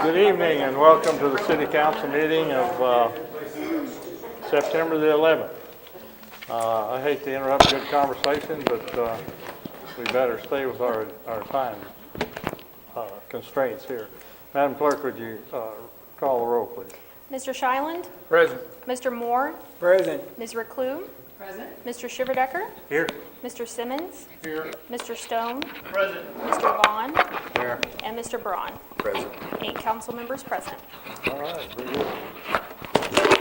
Good evening and welcome to the City Council meeting of September the 11th. I hate to interrupt good conversation, but we better stay with our time constraints here. Madam Clerk, would you call the roll, please? Mr. Shyland? Present. Mr. Moore? Present. Ms. Reclue? Present. Mr. Shiverdecker? Here. Mr. Simmons? Here. Mr. Stone? Present. Mr. Vaughn? Here. And Mr. Braun. Present. 8 council members present. All right, very good.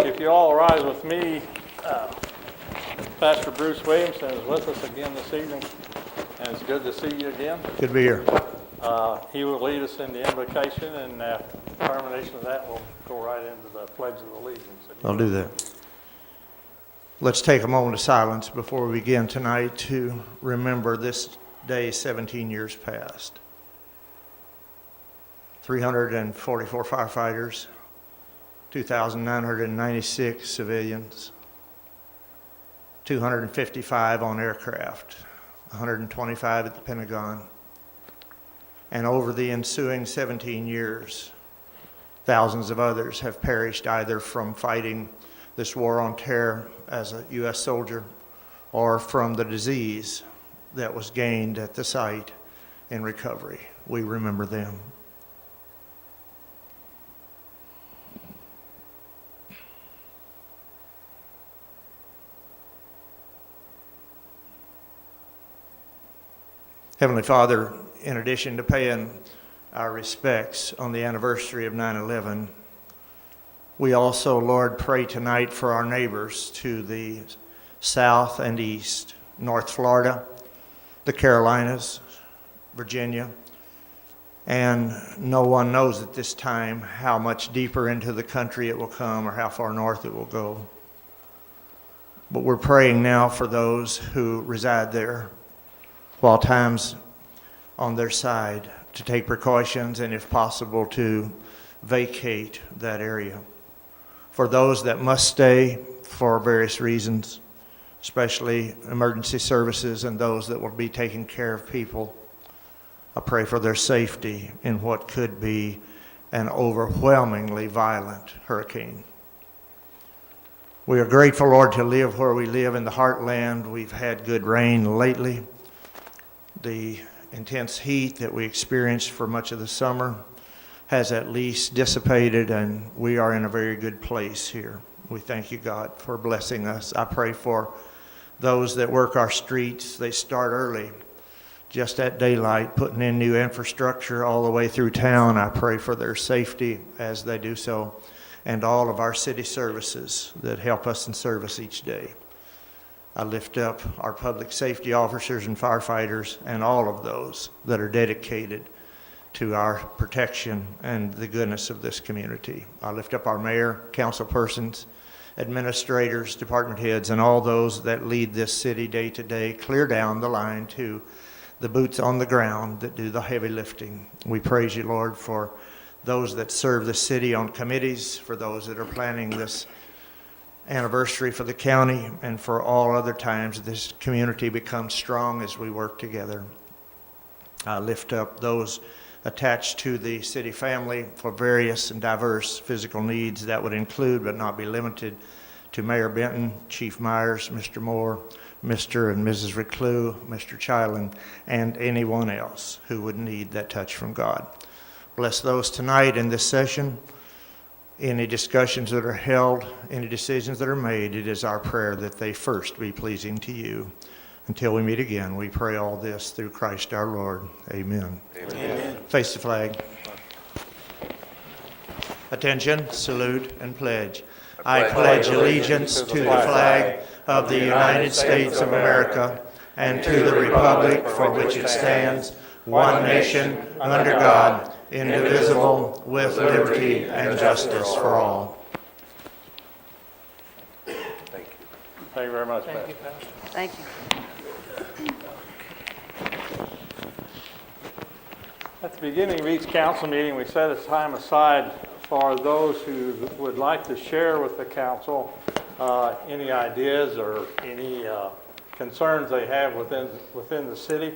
If you all rise with me, Pastor Bruce Williamson is with us again this evening, and it's good to see you again. Good to be here. He will lead us in the invocation, and after termination of that, we'll go right into the Pledge of Allegiance. I'll do that. Let's take a moment of silence before we begin tonight to remember this day 17 years past. 344 firefighters, 2,996 civilians, 255 on aircraft, 125 at the Pentagon, and over the ensuing 17 years, thousands of others have perished either from fighting this war on terror as a U.S. soldier or from the disease that was gained at the site in recovery. We remember them. Heavenly Father, in addition to paying our respects on the anniversary of 9/11, we also, Lord, pray tonight for our neighbors to the south and east, North Florida, the Carolinas, Virginia, and no one knows at this time how much deeper into the country it will come or how far north it will go. But we're praying now for those who reside there, while time's on their side, to take precautions and, if possible, to vacate that area. For those that must stay for various reasons, especially emergency services and those that will be taking care of people, I pray for their safety in what could be an overwhelmingly violent hurricane. We are grateful, Lord, to live where we live in the heartland. We've had good rain lately. The intense heat that we experienced for much of the summer has at least dissipated, and we are in a very good place here. We thank you, God, for blessing us. I pray for those that work our streets. They start early, just at daylight, putting in new infrastructure all the way through town. I pray for their safety as they do so, and all of our city services that help us in service each day. I lift up our public safety officers and firefighters and all of those that are dedicated to our protection and the goodness of this community. I lift up our mayor, council persons, administrators, department heads, and all those that lead this city day to day, clear down the line to the boots on the ground that do the heavy lifting. We praise you, Lord, for those that serve the city on committees, for those that are planning this anniversary for the county, and for all other times this community becomes strong as we work together. I lift up those attached to the city family for various and diverse physical needs that would include but not be limited to Mayor Benton, Chief Myers, Mr. Moore, Mr. and Mrs. Reclue, Mr. Chyland, and anyone else who would need that touch from God. Bless those tonight in this session. Any discussions that are held, any decisions that are made, it is our prayer that they first be pleasing to you. Until we meet again, we pray all this through Christ our Lord. Amen. Amen. Face the flag. Attention, salute, and pledge. I pledge allegiance to the flag of the United States of America and to the republic for which it stands, one nation, under God, indivisible, with liberty and justice for all. Thank you. Thank you very much, Pastor. Thank you. At the beginning of each council meeting, we set a time aside for those who would like to share with the council any ideas or any concerns they have within the city.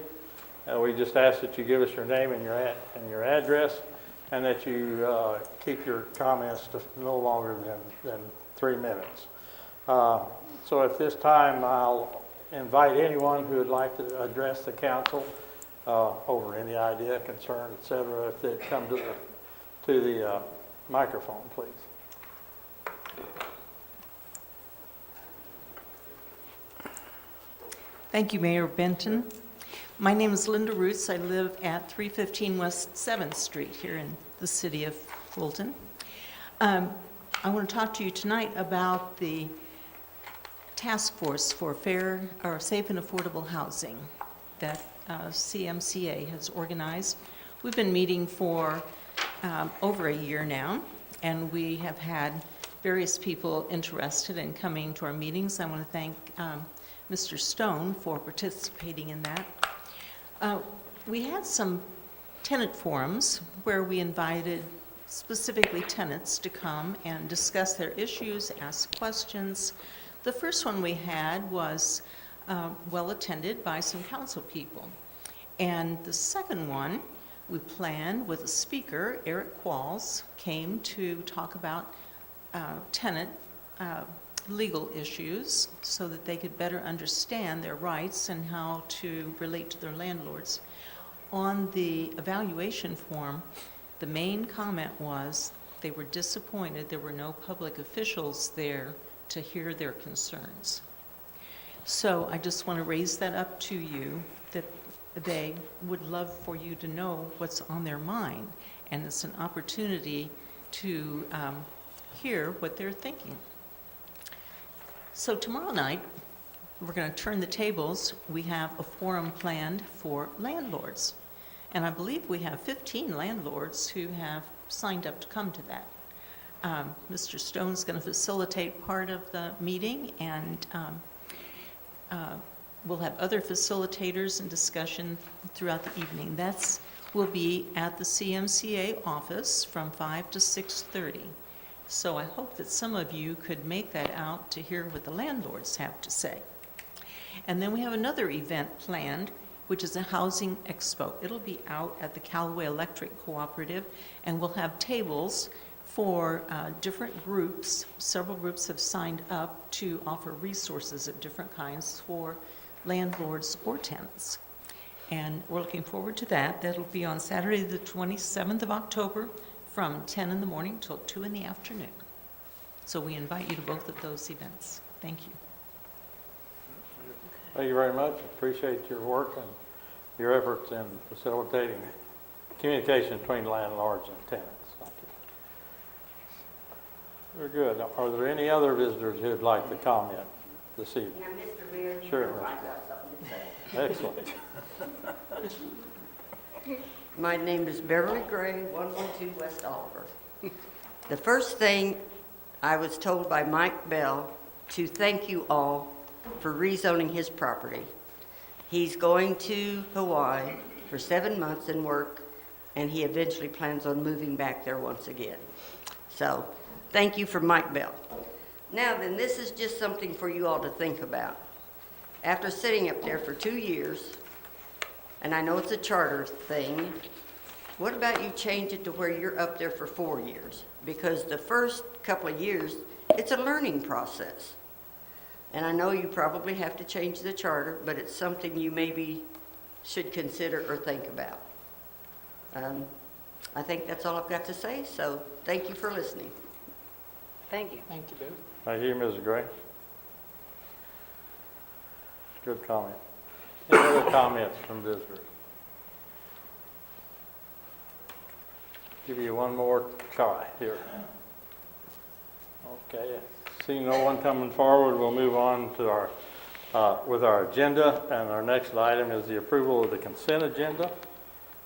We just ask that you give us your name and your address, and that you keep your comments to no longer than 3 minutes. So at this time, I'll invite anyone who would like to address the council over any idea, concern, etc., if they'd come to the microphone, please. Thank you, Mayor Benton. My name is Linda Roots. I live at 315 West 7th Street here in the city of Fulton. I want to talk to you tonight about the task force for fair or safe and affordable housing that CMCA has organized. We've been meeting for over a year now, and we have had various people interested in coming to our meetings. I want to thank Mr. Stone for participating in that. We had some tenant forums where we invited specifically tenants to come and discuss their issues, ask questions. The first one we had was well attended by some council people. And the second one we planned with a speaker, Eric Qualls, came to talk about tenant legal issues so that they could better understand their rights and how to relate to their landlords. On the evaluation form, the main comment was they were disappointed there were no public officials there to hear their concerns. So I just want to raise that up to you, that they would love for you to know what's on their mind, and it's an opportunity to hear what they're thinking. So tomorrow night, we're going to turn the tables. We have a forum planned for landlords. And I believe we have 15 landlords who have signed up to come to that. Mr. Stone's going to facilitate part of the meeting, and we'll have other facilitators and discussion throughout the evening. Will be at the CMCA office from 5 to 6:30. So I hope that some of you could make that out to hear what the landlords have to say. And then we have another event planned, which is a housing expo. It'll be out at the Callaway Electric Cooperative, and we'll have tables for different groups. Several groups have signed up to offer resources of different kinds for landlords or tenants. And we're looking forward to that. That'll be on Saturday, the 27th of October, from 10 in the morning till 2 in the afternoon. So we invite you to both of those events. Thank you. Thank you very much. Appreciate your work and your efforts in facilitating communication between landlords and tenants. Thank you. Very good. Are there any other visitors who'd like to comment this evening? Now, Mr. Mayor, you Sure. know I got something to say. Excellent. My name is Beverly Gray, 112 West Oliver. The first thing I was told by Mike Bell to thank you all for rezoning his property. He's going to Hawaii for 7 months and work, and he eventually plans on moving back there once again. So, thank you for Mike Bell. Now then, this is just something for you all to think about. After sitting up there for 2 years, and I know it's a charter thing, what about you change it to where you're up there for 4 years? Because the first couple of years, it's a learning process. And I know you probably have to change the charter, but it's something you maybe should consider or think about. I think that's all I've got to say, so thank you for listening. Thank you. Thank you, Bill. Thank you, Mrs. Gray. Good comment. Any other comments from visitors? Give you one more try here. Okay, seeing no one coming forward, we'll move on to with our agenda, and our next item is the approval of the consent agenda.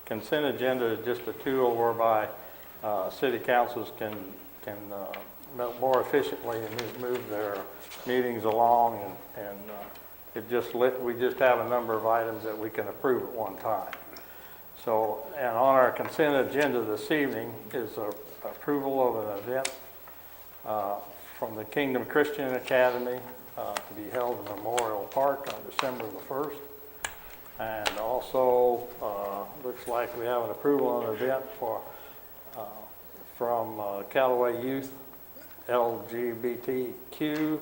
Consent agenda is just a tool whereby city councils can more efficiently and move their meetings along, and we just have a number of items that we can approve at one time. So, and on our consent agenda this evening is approval of an event from the Kingdom Christian Academy to be held in Memorial Park on December the 1st. And also, looks like we have an approval on an event for, from Callaway Youth LGBTQ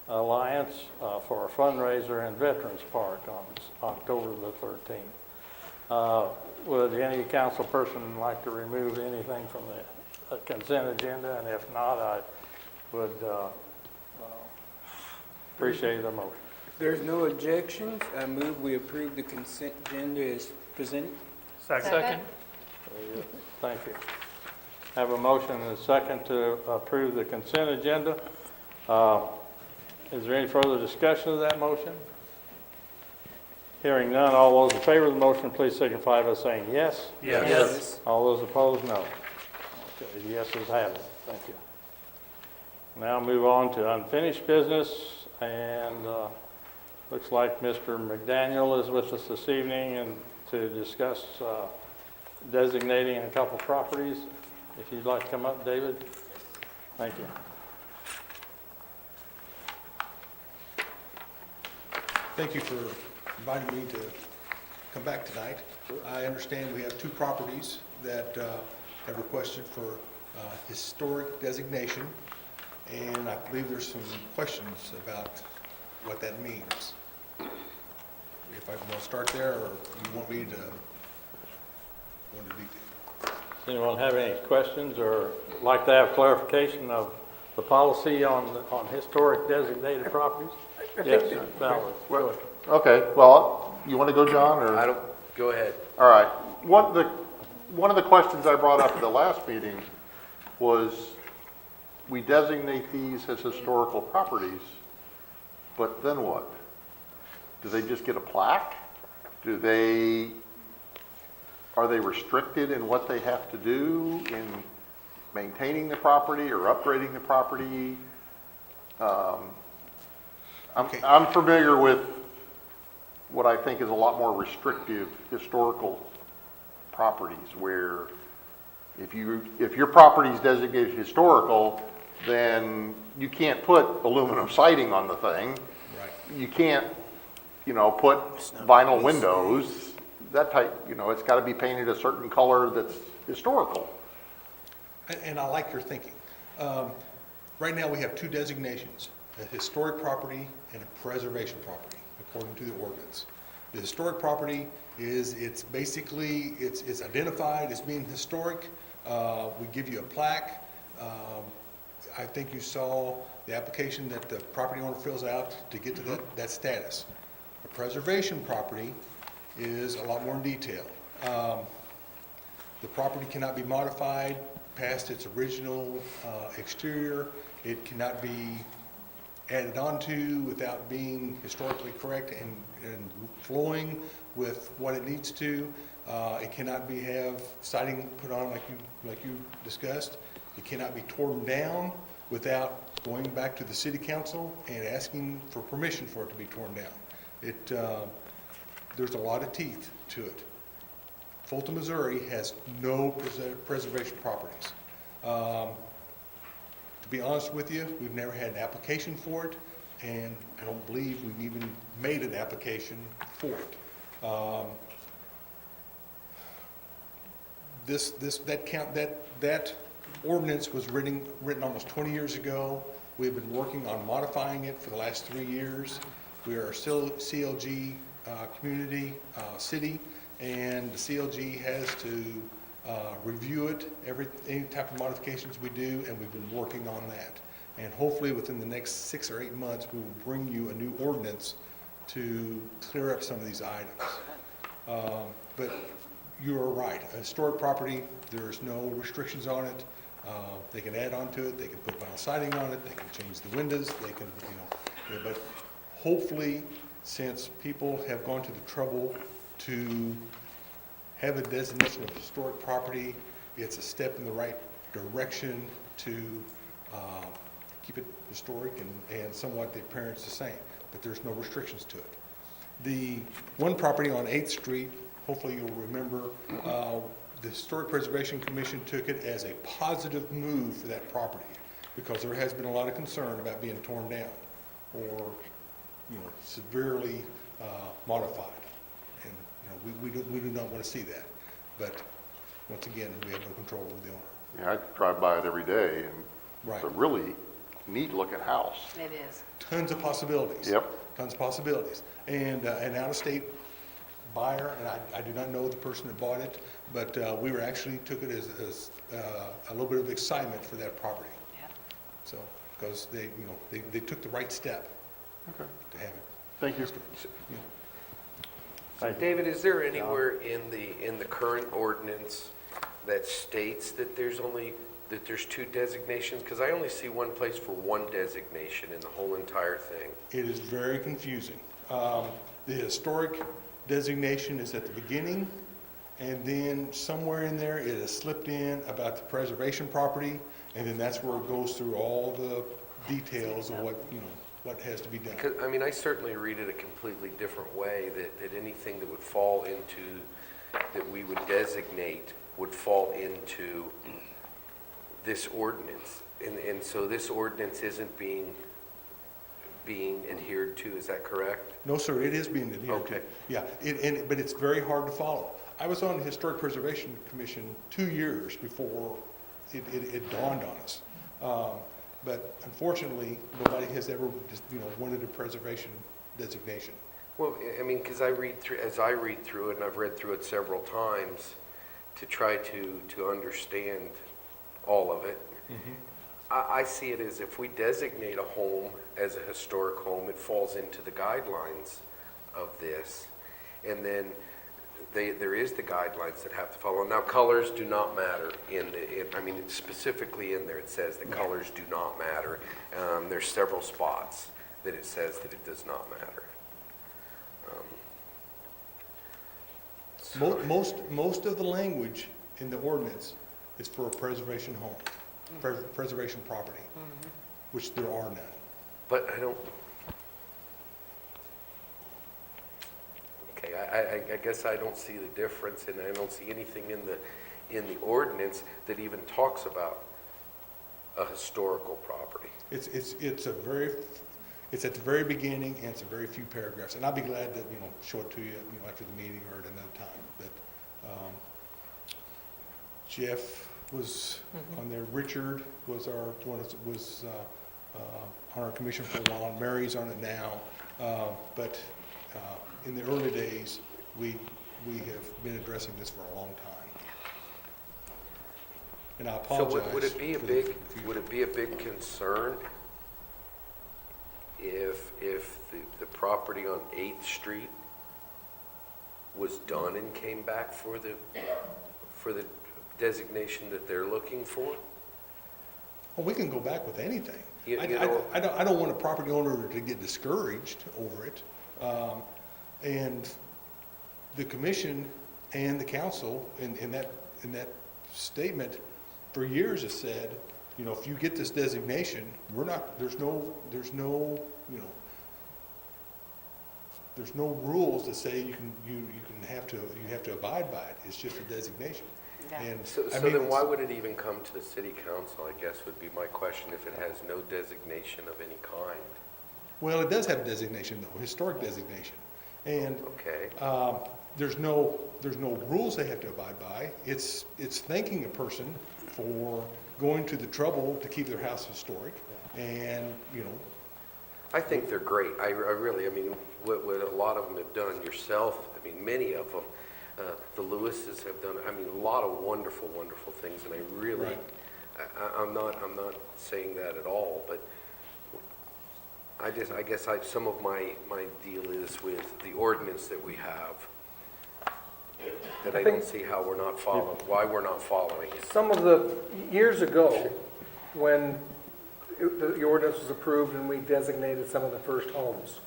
Alliance for a fundraiser in Veterans Park on October the 13th. Would any council person like to remove anything from the consent agenda? And if not, I would appreciate the motion. If there's no objections, I move we approve the consent agenda as presented. Second. Very good. Thank you. Have a motion and a second to approve the consent agenda. Is there any further discussion of that motion? Hearing none, all those in favor of the motion, please signify by saying yes. Yes. All those opposed, no. Okay, the yeses have it. Thank you. Now move on to unfinished business, and looks like Mr. McDaniel is with us this evening and to discuss designating a couple properties. If you'd like to come up, David. Thank you. Thank you for inviting me to come back tonight. I understand we have two properties that have requested for historic designation, and I believe there's some questions about what that means. If I want to start there, or you want me to go into detail? Does anyone have any questions or like to have clarification of the policy on historic designated properties? Yes, Valerie. Go ahead. Okay, well, you want to go, John, or? Go ahead. All right. One of the questions I brought up at the last meeting was, we designate these as historical properties, but then what? Do they just get a plaque? Are they restricted in what they have to do in maintaining the property or upgrading the property? Okay. I'm familiar with what I think is a lot more restrictive historical properties, where if your property is designated historical, then you can't put aluminum siding on the thing. Right. You can't, put vinyl windows, that type, it's got to be painted a certain color that's historical. And I like your thinking. Right now, we have two designations, a historic property and a preservation property, according to the ordinance. The historic property it's identified as being historic. We give you a plaque. I think you saw the application that the property owner fills out to get to that status. A preservation property is a lot more in detail. The property cannot be modified past its original exterior. It cannot be added onto without being historically correct and flowing with what it needs to. It cannot have siding put on like you discussed. It cannot be torn down without going back to the city council and asking for permission for it to be torn down. There's a lot of teeth to it. Fulton, Missouri has no preservation properties. To be honest with you, we've never had an application for it, and I don't believe we've even made an application for it. That ordinance was written almost 20 years ago. We've been working on modifying it for the last 3 years. We are still CLG community city, and the CLG has to review it, any type of modifications we do, and we've been working on that. And hopefully within the next 6 or 8 months, we will bring you a new ordinance to clear up some of these items. But you are right, a historic property, there's no restrictions on it. They can add on to it, they can put vinyl siding on it, they can change the windows, they can, but hopefully, since people have gone to the trouble to have a designation of historic property, it's a step in the right direction to keep it historic and somewhat the appearance the same, but there's no restrictions to it. The one property on 8th Street, hopefully you'll remember, the Historic Preservation Commission took it as a positive move for that property because there has been a lot of concern about being torn down or severely modified. we do not want to see that. But once again, we have no control over the owner. Yeah, I drive by it every day, and it's a Right. really neat-looking house. It is. Tons of possibilities. Yep. Tons of possibilities. And an out-of-state buyer, and I do not know the person that bought it, but we were actually took it as a little bit of excitement for that property. Yeah. So, because they took the right step to have it. Thank you. Yeah. Thank you. David, is there anywhere in the current ordinance that states that there's two designations? Because I only see one place for one designation in the whole entire thing. It is very confusing. The historic designation is at the beginning, and then somewhere in there, it is slipped in about the preservation property, and then that's where it goes through all the details of what has to be done. Because, I mean, I certainly read it a completely different way, that anything that would fall into, that we would designate would fall into this ordinance. And so this ordinance isn't being adhered to, is that correct? No, sir, it is being adhered to. Okay. Yeah, but it's very hard to follow. I was on the Historic Preservation Commission 2 years before it dawned on us. But unfortunately, nobody has ever just, wanted a preservation designation. Well, I mean, because as I read through it, and I've read through it several times to try to understand all of it, I see it as if we designate a home as a historic home, it falls into the guidelines of this. And then there is the guidelines that have to follow. Now, colors do not matter I mean, specifically in there, it says that colors do not matter. There's several spots that it says that it does not matter. Most of the language in the ordinance is for a preservation home, preservation property, which there are none. But I don't, okay, I guess I don't see the difference, and I don't see anything in the ordinance that even talks about a historical property. It's at the very beginning, and it's a very few paragraphs. And I'll be glad to, show it to you, after the meeting or at another time. But Jeff was on there. Richard was on our commission for a while. Mary's on it now. But in the early days, we have been addressing this for a long time. And I apologize. So would it be a for the big, confusion. would it be a big concern if the property on 8th Street was done and came back for the designation that they're looking for? Well, we can go back with anything. You I know- don't want a property owner to get discouraged over it. And the commission and the council in that statement for years has said, if you get this designation, there's no rules that say you have to abide by it. It's just a designation. Yeah. And So I mean, then why would it even come to the city council, I guess would be my question, if it has no designation of any kind? well, it does have a designation though, historic designation. And Okay. there's no rules they have to abide by. It's thanking a person for going to the trouble to keep their house historic, and I think they're great. I really, I mean, what a lot of them have done, yourself, I mean, many of them, the Lewises have done, I mean, a lot of wonderful, wonderful things, and I really, Right. I'm not saying that at all, but I guess some of my deal is with the ordinance that we have, that I don't see how why we're not following it. Some of the, years ago, when the ordinance was approved and we designated some of the first homes,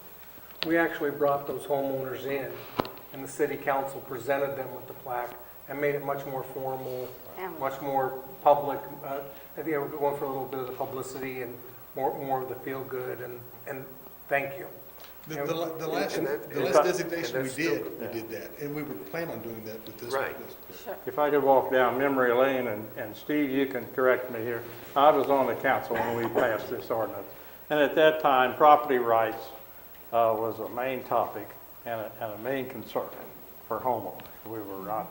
we actually brought those homeowners in, and the city council presented them with the plaque and made it much more formal, much more public. I think they were going for a little bit of the publicity and more of the feel-good and thank you. the last And that- designation and we that's still- did, we did that, and we would plan on doing that with this. Right. If I could walk down memory lane, and Steve, you can correct me here. I was on the council when we passed this ordinance. And at that time, property rights was a main topic and a main concern. for homeowners. We were not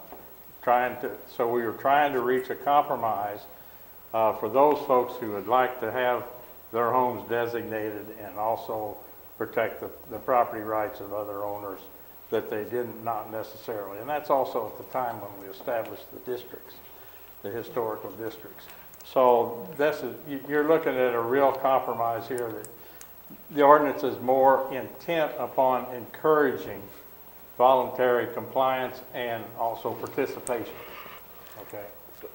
so we were trying to reach a compromise for those folks who would like to have their homes designated and also protect the property rights of other owners that they didn't, not necessarily. And that's also at the time when we established the districts, the historical districts. So you're looking at a real compromise here that the ordinance is more intent upon encouraging voluntary compliance and also participation, okay? So,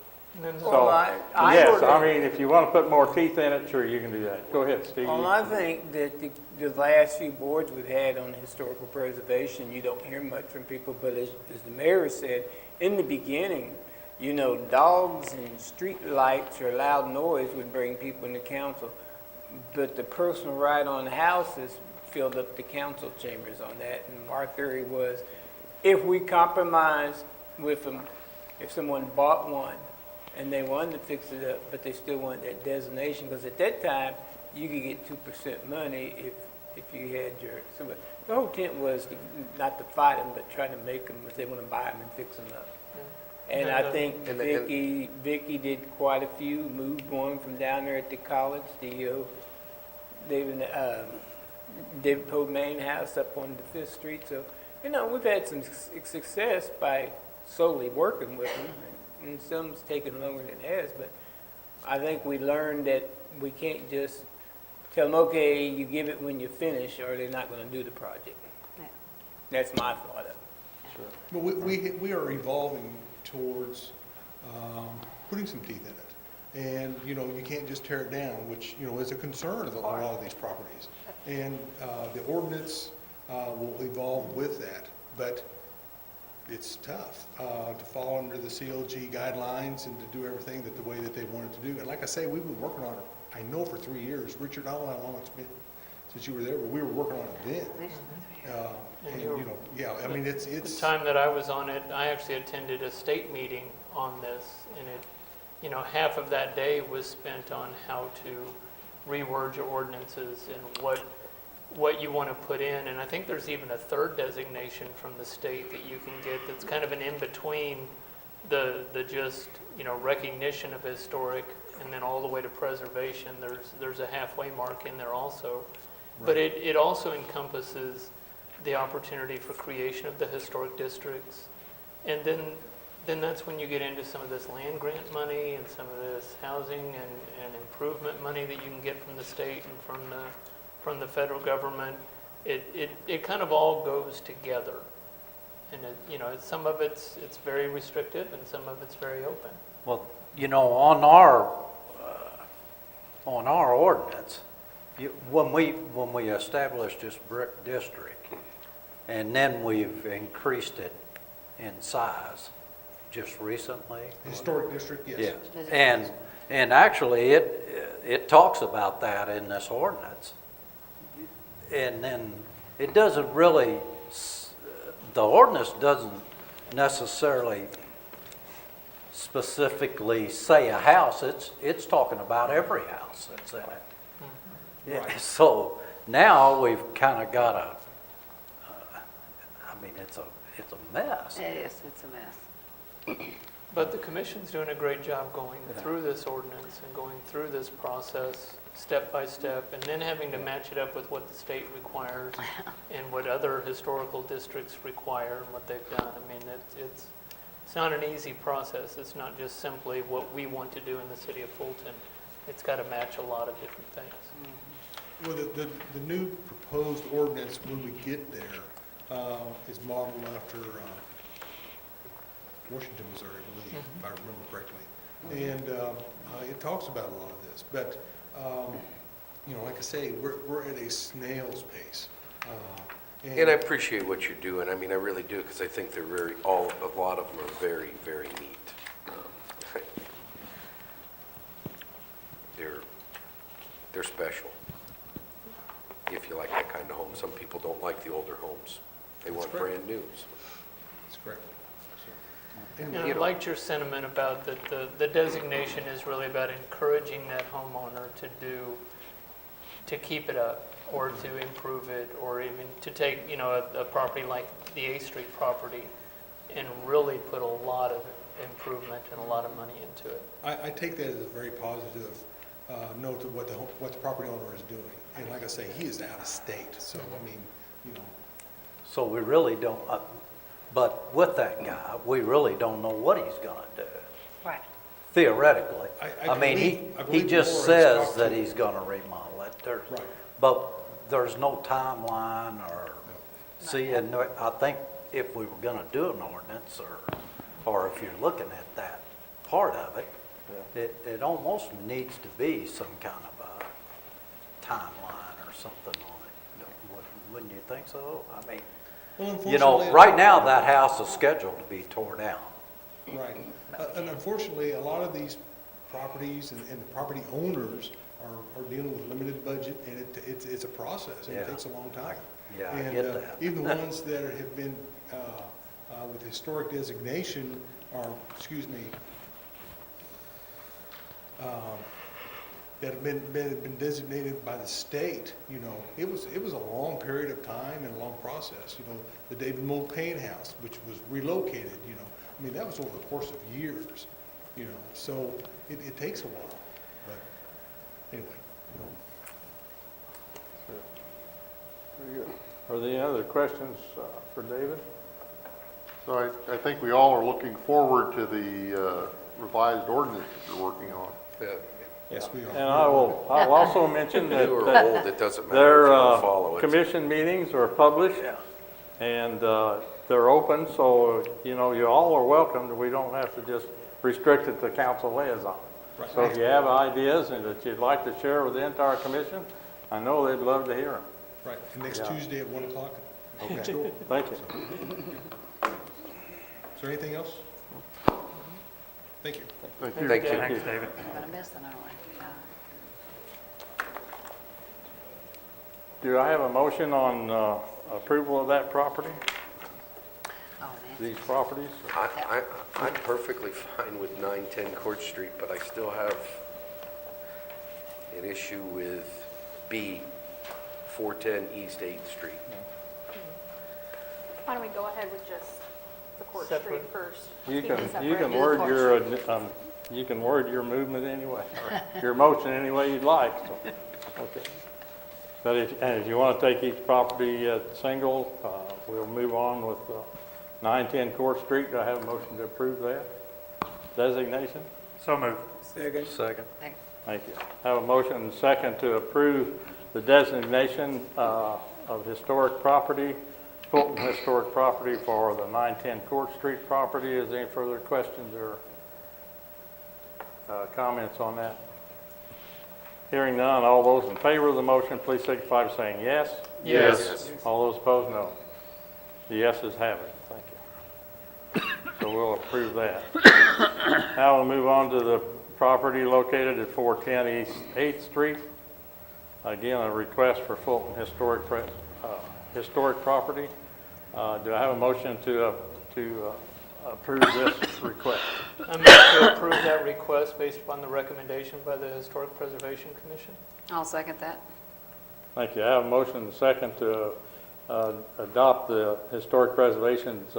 yes, I mean, if you want to put more teeth in it, sure, you can do that. Go ahead, Steve. Well, I think that the last few boards we've had on historical preservation, you don't hear much from people, but as the mayor said, in the beginning, you know, dogs and street lights or loud noise would bring people into council, but the personal right on houses filled up the council chambers on that, and our theory was, if we compromise with them, if someone bought one, and they wanted to fix it up, but they still want that designation, because at that time, you could get 2% money if you had somebody. The whole intent was not to fight them, but try to make them, if they want to buy them and fix them up. And I think Vicky did quite a few, moved one from down there at the college, David Poe Main House up on the 5th Street. So, you know, we've had some success by solely working with them, and some's taken longer than it has, but I think we learned that we can't just tell them, okay, you give it when you finish, or they're not going to do the project. Yeah. That's my thought of it. But we are evolving towards putting some teeth in it. And, you know, you can't just tear it down, which, you know, is a concern of a lot of these properties. And the ordinance will evolve with that. But it's tough to fall under the CLG guidelines and to do everything the way that they wanted to do. And like I say, we've been working on it, I know, for 3 years. Richard, I don't know how long it's been since you were there, but we were working on it then. And, you know, yeah, I mean, it's... The time that I was on it, I actually attended a state meeting on this, and it, you know, half of that day was spent on how to reword your ordinances and what you want to put in. And I think there's even a third designation from the state that you can get that's kind of an in-between the just, you know, recognition of historic and then all the way to preservation. There's a halfway mark in there also. Right. But it also encompasses the opportunity for creation of the historic districts. And then that's when you get into some of this land grant money and some of this housing and improvement money that you can get from the state and from the federal government. It kind of all goes together. And you know, some of it's very restrictive and some of it's very open. Well, you know, on our ordinance, when we established this brick district, and then we've increased it in size just recently. Historic district, yes. Yes. And actually it talks about that in this ordinance. And then it doesn't really, the ordinance doesn't necessarily specifically say a house. It's talking about every house that's in it. Right. So now we've kind of got it's a mess. It is, it's a mess. But the commission's doing a great job going through this ordinance and going through this process step by step, and then having to match it up with what the state requires and what other historical districts require and what they've done. I mean, it's not an easy process. It's not just simply what we want to do in the city of Fulton. It's got to match a lot of different things. Well, the new proposed ordinance, when we get there, is modeled after Washington, Missouri, I believe, if I remember correctly. And it talks about a lot of this. But, you know, like I say, we're at a snail's pace. And I appreciate what you're doing. I mean, I really do, because I think they're a lot of them are very, very neat. They're special. If you like that kind of home. Some people don't like the older homes. They want brand new. That's correct. And I liked your sentiment about that the designation is really about encouraging that homeowner to keep it up or to improve it, or even to take, you know, a property like the A Street property and really put a lot of improvement and a lot of money into it. I take that as a very positive note of what the property owner is doing. And like I say, he is out of state, so I mean, you know, So we really don't, but with that guy, we really don't know what he's gonna do, Right. theoretically. I mean, believe he just Laura has says talked that to- he's gonna remodel it. Right. But there's no timeline or, see, and I think if we were gonna do an ordinance, or if you're looking at that part of it, it almost needs to be some kind of a timeline or something on it. Wouldn't you think so? I mean, well, you know, unfortunately, right now, that house is scheduled to be tore down. Right. And unfortunately, a lot of these properties and the property owners are dealing with limited budget, and it's a process, and it Yeah. takes a long time. Yeah, I And, get that. even the ones that have been with historic designation are, that have been designated by the state, you know, it was a long period of time and a long process. You know, the David Mulcahy House, which was relocated, you know, I mean, that was over the course of years, you know, so it takes a while, but anyway. Very good. Are there any other questions for David? So I think we all are looking forward to the revised ordinance that you're working on. Yes, we are. And I'll also mention that New or that old, it doesn't matter if you don't follow it. commission meetings are published, and they're open, so, you know, you all are welcome. We don't have to just restrict it to council liaison. Right. So if you have ideas and that you'd like to share with the entire commission, I know they'd love to hear them. Right, and next Yeah. Tuesday at 1 o'clock. Okay. Next door. Thank you. Is there anything else? Thank you. Thank you. Thank you. Thank you. We're gonna miss it, aren't we? Yeah. Do I have a motion on approval of that property, Oh, man. these properties? I'm perfectly fine with 910 Court Street, but I still have an issue with B, 410 East 8th Street. Why don't we go ahead with just the Court Separate. Street first? You Keep it can separate. word your, you can word your movement anyway, or your motion any way you'd like, so, okay. But if you want to take each property single, we'll move on with 910 Court Street. Do I have a motion to approve that designation? So moved. Second. Second. Thanks. Thank you. Have a motion and a second to approve the designation of historic property, Fulton Historic Property for the 910 Court Street property. Is there any further questions or comments on that? Hearing none, all those in favor of the motion, please signify by saying yes. Yes. All those opposed, no. The yeses have it. Thank you. So we'll approve that. Now we'll move on to the property located at 410 East 8th Street. Again, a request for Fulton historic property. Do I have a motion to approve this request? I move to approve that request based upon the recommendation by the Historic Preservation Commission. I'll second that. Thank you. I have a motion and a second to adopt the Historic Preservation's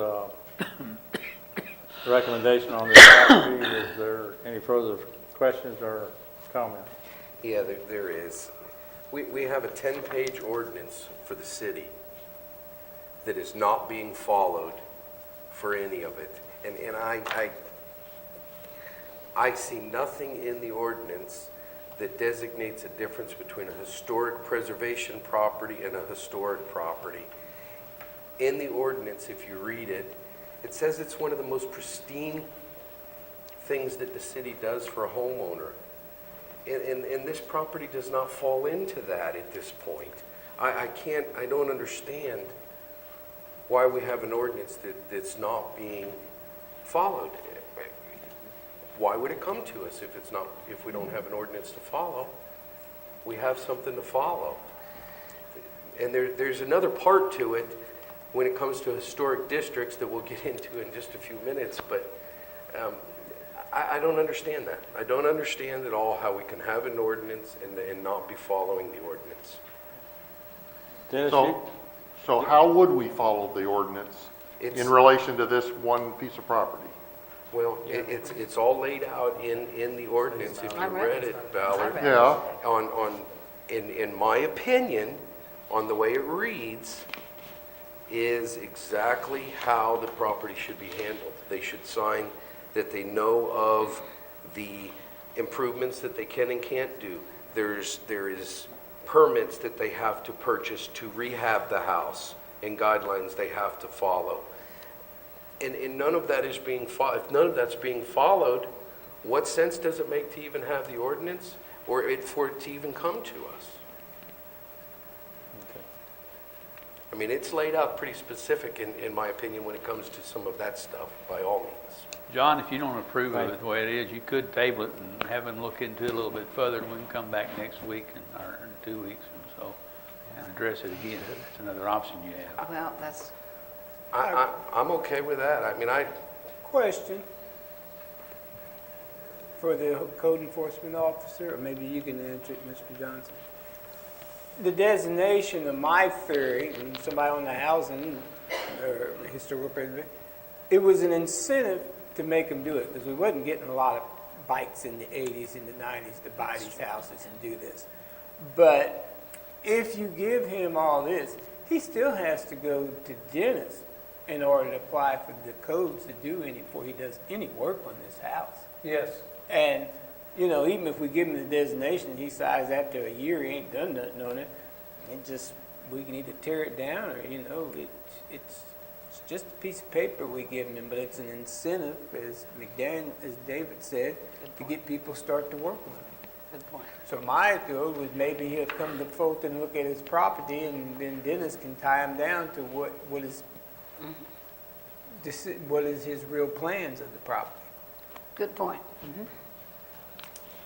recommendation on this property. Is there any further questions or comments? Yeah, there is. We have a 10-page ordinance for the city that is not being followed for any of it. And I see nothing in the ordinance that designates a difference between a historic preservation property and a historic property. In the ordinance, if you read it, it says it's one of the most pristine things that the city does for a homeowner. And this property does not fall into that at this point. I don't understand why we have an ordinance that's not being followed. Why would it come to us if we don't have an ordinance to follow? We have something to follow. And there's another part to it when it comes to historic districts that we'll get into in just a few minutes, but I don't understand that. I don't understand at all how we can have an ordinance and not be following the ordinance. Dennis, So how would we follow the ordinance? in relation to this one piece of property? Well, it's all laid out in the ordinance, if you read it, Ballard. Yeah, In my opinion, on the way it reads, is exactly how the property should be handled. They should sign that they know of the improvements that they can and can't do. There is permits that they have to purchase to rehab the house and guidelines they have to follow. And none of that is being if none of that's being followed, what sense does it make to even have the ordinance or for it to even come to us? I mean, it's laid out pretty specific, in my opinion, when it comes to some of that stuff, by all means. John, if you don't approve of it the way it is, you could table it and have him look into it a little bit further, and we can come back next week or in 2 weeks or so and address it again. That's another option you have. Well, that's, I'm okay with that. I mean, Question for the code enforcement officer, or maybe you can answer it, Mr. Johnson. The designation of my theory, and somebody on the housing or historical preservation, it was an incentive to make them do it, because we wasn't getting a lot of bites in the 80s and the 90s to buy these houses and do this. But if you give him all this, he still has to go to Dennis in order to apply for the codes to do before he does any work on this house. Yes. And, you know, even if we give him the designation, he decides after a year he ain't done nothing on it, we can either tear it down or, you know, it's just a piece of paper we give him, but it's an incentive, as David said, to get people to start to work on it. good point. So my thought was maybe he'll come to Fulton and look at his property, and then Dennis can tie him down to what is his real plans of the property. Good point.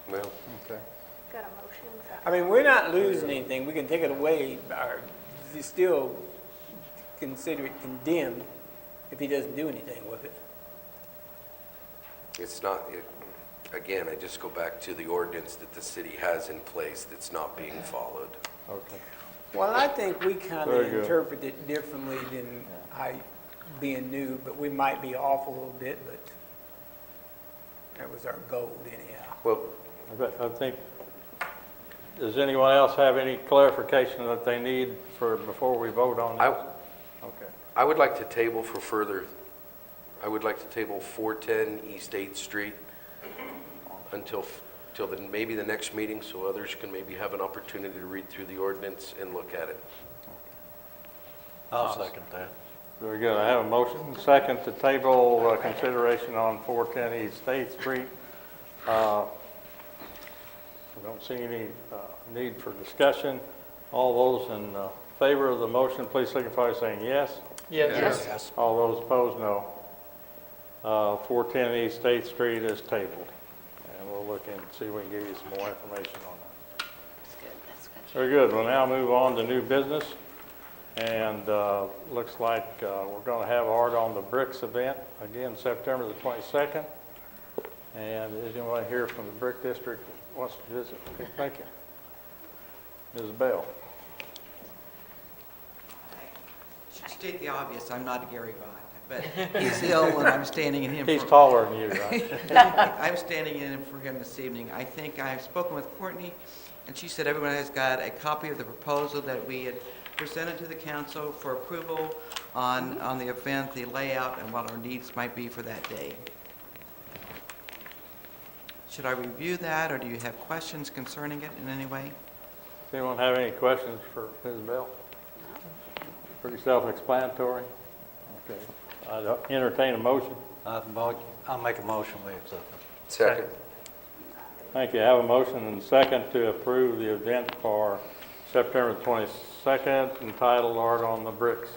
well, okay. Got a motion and second. I mean, we're not losing anything. We can take it away, or you still consider it condemned if he doesn't do anything with it. it's not, again, I just go back to the ordinance that the city has in place that's not being followed. Okay. Well, I think we kind Very of good. interpret it differently than being new, but we might be off a little bit, but that was our goal anyhow. Well, I think, does anyone else have any clarification that they need before we vote on this? Okay. I would like to table for further, I would like to table 410 East 8th Street until maybe the next meeting, so others can maybe have an opportunity to read through the ordinance and look at it. I'll second that. Very good. I have a motion and second to table consideration on 410 East State Street. I don't see any need for discussion. All those in favor of the motion, please signify by saying yes. Yes. Yes. All those opposed, no. 410 East State Street is tabled. And we'll look and see if we can give you some more information on that. That's good, that's good. Very good. We'll now move on to new business. And looks like we're going to have Art on the Bricks event, again, September the 22nd. And is anyone here from the Brick District who wants to visit? Okay, thank you. Ms. Bell. I should state the obvious, I'm not Gary Vaughn, but he's ill and I'm standing in him He's for... taller than you, right? I'm standing in for him this evening. I think I've spoken with Courtney, and she said everyone has got a copy of the proposal that we had presented to the council for approval on the event, the layout, and what our needs might be for that day. Should I review that, or do you have questions concerning it in any way? Does anyone have any questions for Ms. Bell? Pretty self-explanatory. Okay. I'd entertain a motion. I'll make a motion, we accept it. Second. Thank you. I have a motion and second to approve the event for September 22nd entitled Art on the Bricks.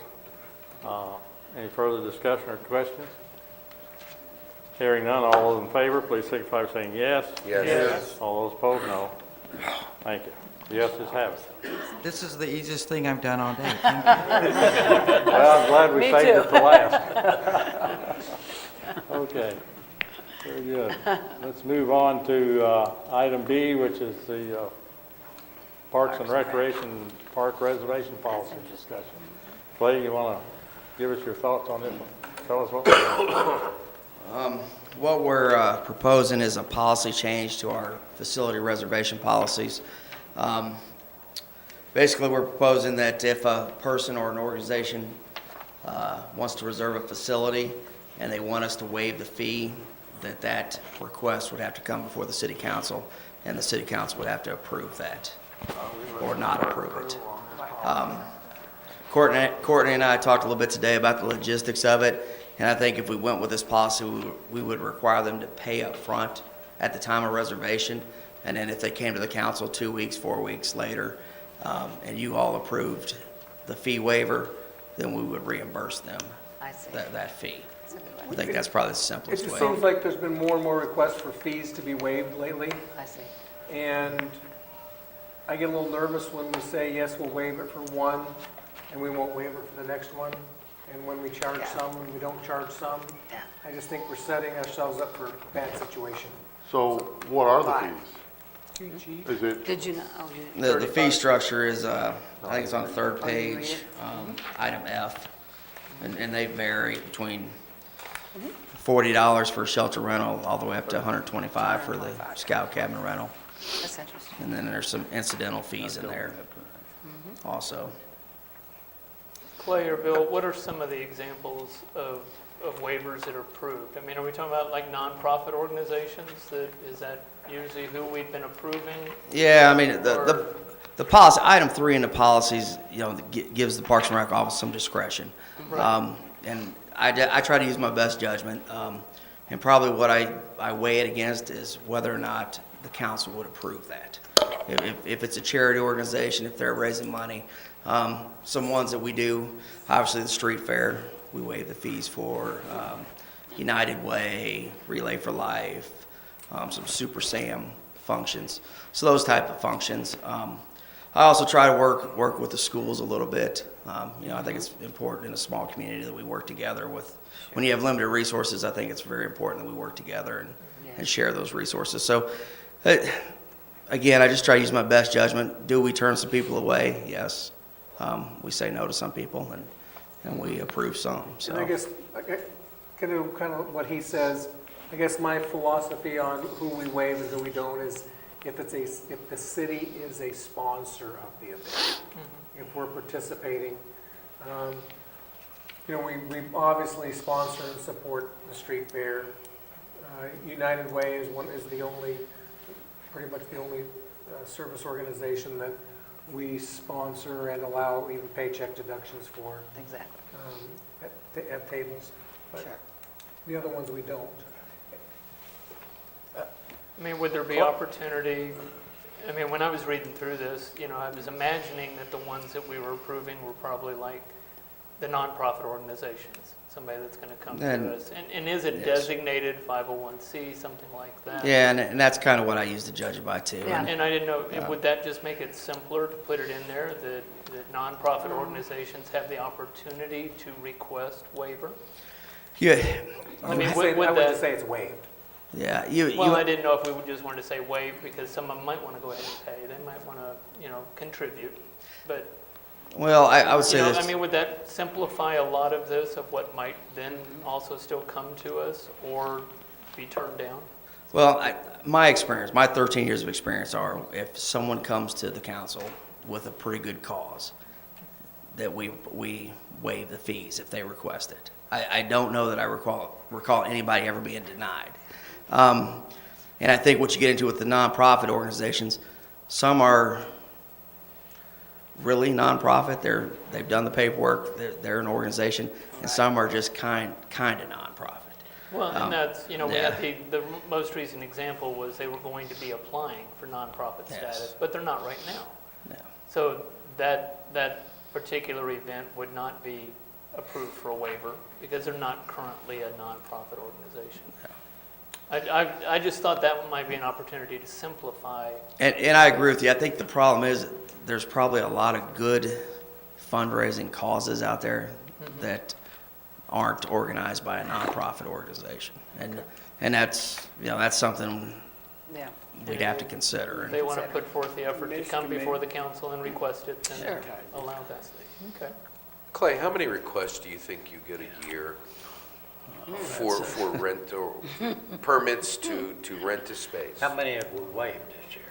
Any further discussion or questions? Hearing none, all those in favor, please signify by saying yes. Yes. All those opposed, no. Thank you. The yeses have it. This is the easiest thing I've done all day. Thank you. Well, I'm glad we Me saved too. it to last. Okay, very good. Let's move on to item B, which is the Parks and Recreation Park Reservation Policy discussion. Clay, you want to give us your thoughts on this one. Tell us what we're doing. What we're proposing is a policy change to our facility reservation policies. Basically, we're proposing that if a person or an organization wants to reserve a facility and they want us to waive the fee, that request would have to come before the city council, and the city council would have to approve that or not approve it. Courtney and I talked a little bit today about the logistics of it, and I think if we went with this policy, we would require them to pay up front at the time of reservation, and then if they came to the council 2 weeks, 4 weeks later, and you all approved the fee waiver, then we would reimburse them I see. that fee. That's a good I one. think that's probably the It simplest just way. seems like there's been more and more requests for fees to be waived lately, I see. and I get a little nervous when we say, yes, we'll waive it for one, and we won't waive it for the next one, and when we charge Yeah. some and we don't charge some. Yeah. I just think we're setting ourselves up for a bad situation. So what are the Why? fees? Is it, Did you know? Oh, you didn't. The fee structure is, I think it's on the third Oh, you read page, it? item F, and they vary between $40 for shelter rental all the way up to $125 for the scout cabin rental. That's interesting. And then there's some incidental fees in there also. Clay or Bill, what are some of the examples of waivers that are approved? I mean, are we talking about like nonprofit organizations? Is that usually who we've been approving? Yeah, I mean, Or- the policy, item 3 in the policies, gives the Parks and Rec office some discretion. Right. And I try to use my best judgment, and probably what I weigh it against is whether or not the council would approve that. If it's a charity organization, if they're raising money, some ones that we do, obviously the street fair, we waive the fees for, United Way, Relay for Life, some Super Sam functions, so those type of functions. I also try to work with the schools a little bit. I think it's important in a small community that we work together with. When you have limited resources, I think it's very important that we work together and share those resources. So, again, I just try to use my best judgment. Do we turn some people away? Yes. We say no to some people, and we approve some. So. And I guess, kind of what he says, I guess my philosophy on who we waive and who we don't is if the city is a sponsor of the event, if we're participating. We obviously sponsor and support the street fair. United Way is pretty much the only service organization that we sponsor and allow even paycheck deductions for Exactly. at tables. But Sure. the other ones we don't. I mean, would there be opportunity, I mean, when I was reading through this, I was imagining that the ones that we were approving were probably like the nonprofit organizations, somebody that's going to come to us. And is it yes. designated 501c, something like that? Yeah, and that's kind of what I use to judge it by too. Yeah. And I didn't know, would that just make it simpler to put it in there, that nonprofit organizations have the opportunity to request waiver? Yeah, I mean, I would would that- just say it's waived. yeah. Well, I didn't know if we would just want to say waive, because someone might want to go ahead and pay, they might want to, contribute, but, Well, I would say this. I mean, would that simplify a lot of this, of what might then also still come to us, or be turned down? Well, my experience, my 13 years of experience are if someone comes to the council with a pretty good cause, that we waive the fees if they request it. I don't know that I recall anybody ever being denied. And I think what you get into with the nonprofit organizations, some are really nonprofit. They've done the paperwork. They're an organization, and some are just kind of nonprofit. Well, and that's, we yeah. had the most recent example was they were going to be applying for nonprofit Yes. status, but they're not right now. No. So that particular event would not be approved for a waiver because they're not currently a nonprofit organization. I just thought that might be an opportunity to simplify. And I agree with you. I think the problem is there's probably a lot of good fundraising causes out there that aren't organized by a nonprofit organization. And that's, that's something Yeah. we'd have to consider. They want to put forth the effort to Mr. come Mayor. before the council and request it and Sure. allow that. Okay. Clay, how many requests do you think you get a year for rent or permits to rent a space? How many have we waived this year?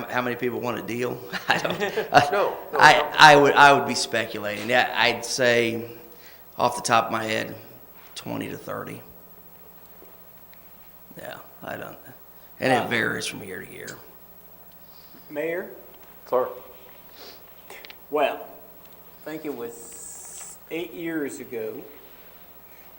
How many people want a deal? I don't. No. I would be speculating. Yeah, I'd say, off the top of my head, 20 to 30. Yeah, I don't. And it varies from year to year. Mayor? Sir. Well, I think it was 8 years ago,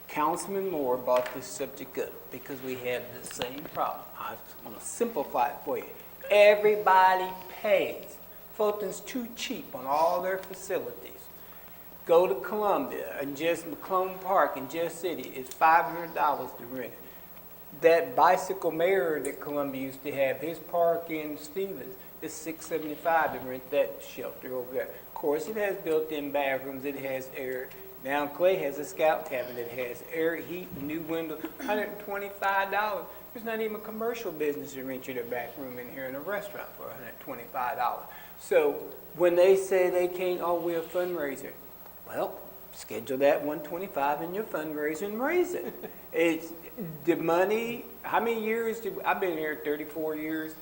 Councilman Moore brought this subject up because we had the same problem. I want to simplify it for you. Everybody pays. Fulton's too cheap on all their facilities. Go to Columbia and just McClone Park in Jeff City is $500 to rent it. That bicycle mirror that Columbia used to have, his park in Stevens, is $675 to rent that shelter over there. Of course, it has built-in bathrooms, it has air. Now Clay has a scout cabin that has air, heat, new windows, $125. There's not even a commercial business that rent you their back room in here in a restaurant for $125. So when they say they can't, oh, we're a fundraiser, well, schedule that $125 in your fundraiser and raise it. It's the money. How many years I've been here 34 years,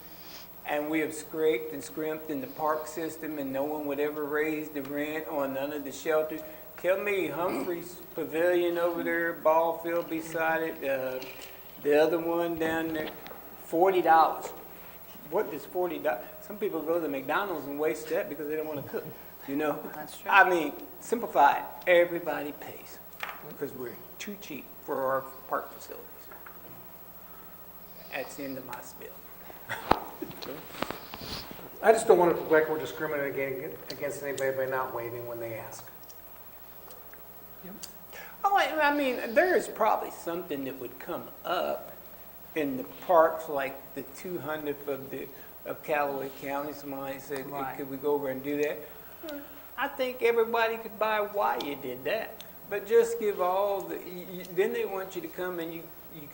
and we have scraped and scrimped in the park system, and no one would ever raise the rent on none of the shelters. Tell me Humphrey's Pavilion over there, ball field beside it, the other one down there, $40. What is $40? Some people go to McDonald's and waste that because they don't want to cook. You know? That's true. I mean, simplify it. Everybody pays because we're too cheap for our park facilities. That's the end of my spiel. I just don't want it to look like we're discriminating against anybody by not waiving when they ask. Oh, I mean, there is probably something that would come up in the parks, like the 200th of Callaway County. Somebody said, hey, Right. could we go over and do that? I think everybody could buy why you did that. But just give all the, then they want you to come and you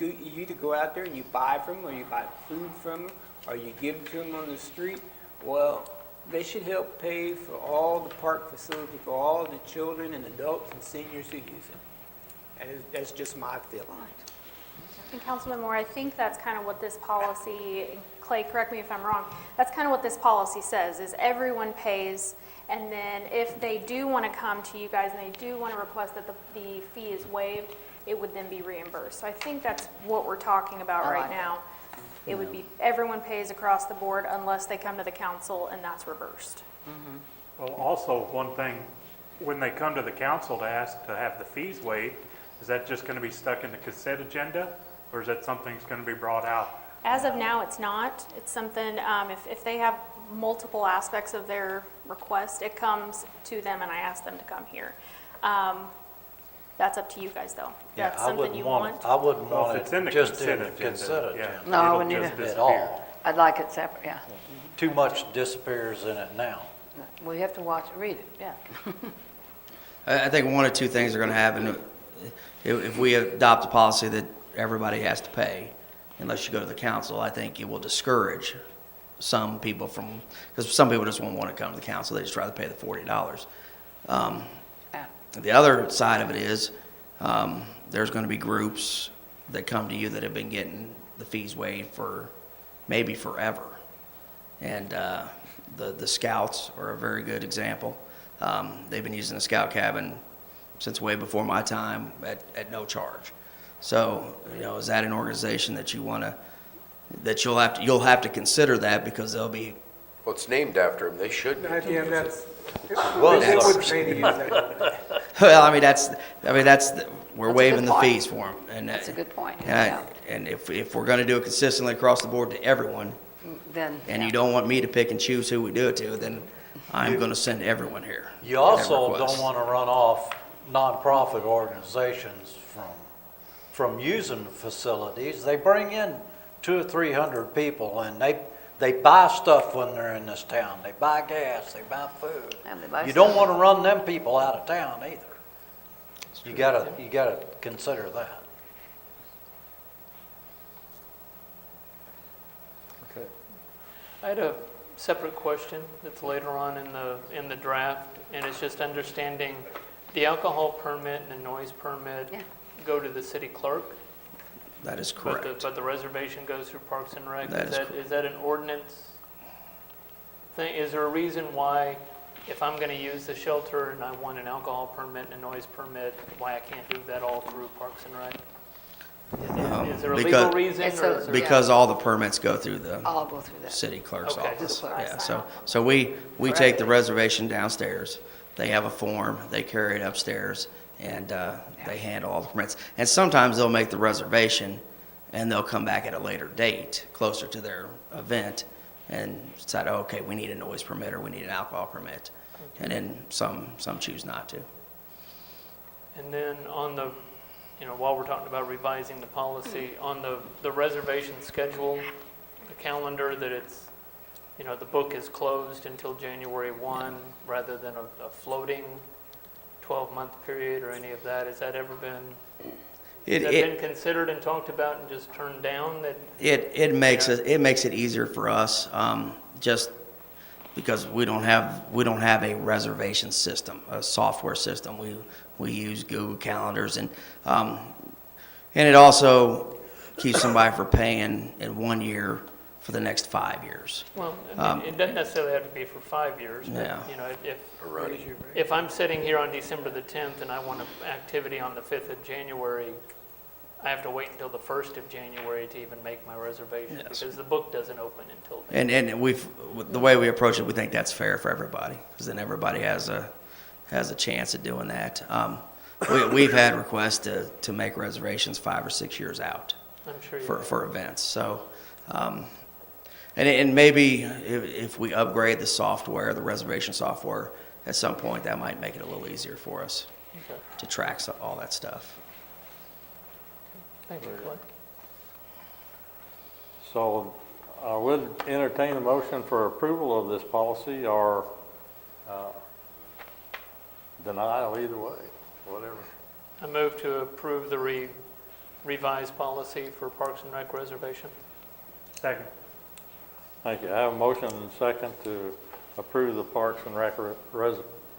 either go out there and you buy from them, or you buy food from them, or you give it to them on the street. Well, they should help pay for all the park facility for all the children and adults and seniors who use it. And that's just my feeling. And Councilman Moore, I think that's kind of what this policy, Clay, correct me if I'm wrong, that's kind of what this policy says, is everyone pays, and then if they do want to come to you guys and they do want to request that the fee is waived, it would then be reimbursed. So I think that's what we're talking about I right like now. It would be, everyone pays across the board unless they come to the council, and that's reversed. Well, also, one thing, when they come to the council to ask to have the fees waived, is that just going to be stuck in the consent agenda, or is that something that's going to be brought out? As of now, it's not. It's something, if they have multiple aspects of their request, it comes to them and I ask them to come here. That's up to you guys, though. Yeah, That's I something wouldn't you want want. it, I wouldn't Well, if want it's in it the just consent in the agenda, consent yeah. agenda. No, It'll we need just to- At disappear. all. I'd like it separate, yeah. Too much disappears in it now. We have to watch, read it, yeah. I think one or two things are going to happen. If we adopt a policy that everybody has to pay, unless you go to the council, I think it will discourage some people from, because some people just won't want to come to the council, they just rather pay the $40. Yeah. The other side of it is, there's going to be groups that come to you that have been getting the fees waived for maybe forever. And the Scouts are a very good example. They've been using the Scout cabin since way before my time at no charge. So, you know, is that an organization that you want to, that you'll have to consider that, because they'll be, Well, it's named after them. They should be. Yeah, that's, Well, they wouldn't pay to use that. well, we're That's a waiving good the point. fees for them. And That's a good point, And, yeah. and if we're going to do it consistently across the board to everyone, Then, and yeah. you don't want me to pick and choose who we do it to, then I'm going to send everyone here. You also That request. don't want to run off nonprofit organizations from using the facilities. They bring in 200 or 300 people, and they buy stuff when they're in this town. They buy gas, they buy food. And they buy You don't stuff. want to run them people out of town either. You gotta consider that. Okay. I had a separate question that's later on in the draft, and it's just understanding the alcohol permit and the noise permit Yeah. go to the city clerk, That is but correct. but the reservation goes through Parks and Rec? That is Is that an ordinance thing? Is there a reason why, if I'm going to use the shelter and I want an alcohol permit and a noise permit, why I can't do that all through Parks and Rec? Is there a legal Because- reason? It's or a- is there- Because all the permits go through the I'll go through that. city clerk's Okay. office. Clerk. Yeah, so we take the reservation downstairs. They have a form, they carry it upstairs, and they handle all the permits. And sometimes they'll make the reservation, and they'll come back at a later date, closer to their event, and decide, oh, okay, we need a noise permit, or we need an alcohol permit. And then some choose not to. And then on the, while we're talking about revising the policy, on the reservation schedule, the calendar, that it's, the book is closed until January 1, rather than a floating 12-month period or any of that. Has that ever been, been considered and talked about and just turned down? It makes it easier for us, just because we don't have a reservation system, a software system. We use Google Calendars, and it also keeps somebody from paying in 1 year for the next 5 years. Well, it doesn't necessarily have to be for 5 years, but, Yeah. if I'm sitting here on December the 10th and I want an activity on the 5th of January, I have to wait until the 1st of January to even make my reservation, Yes. because the book doesn't open until then. And the way we approach it, we think that's fair for everybody, because then everybody has a chance at doing that. We've had requests to make reservations 5 or 6 years out I'm sure you for events. So, and maybe if we upgrade the software, the reservation software, at some point, that might make it a little easier for us Okay. to track all that stuff. Thank you, Clay. So I would entertain a motion for approval of this policy or denial, either way, whatever. I move to approve the revised policy for Parks and Rec reservation. Second. Thank you. I have a motion and a second to approve the Parks and Rec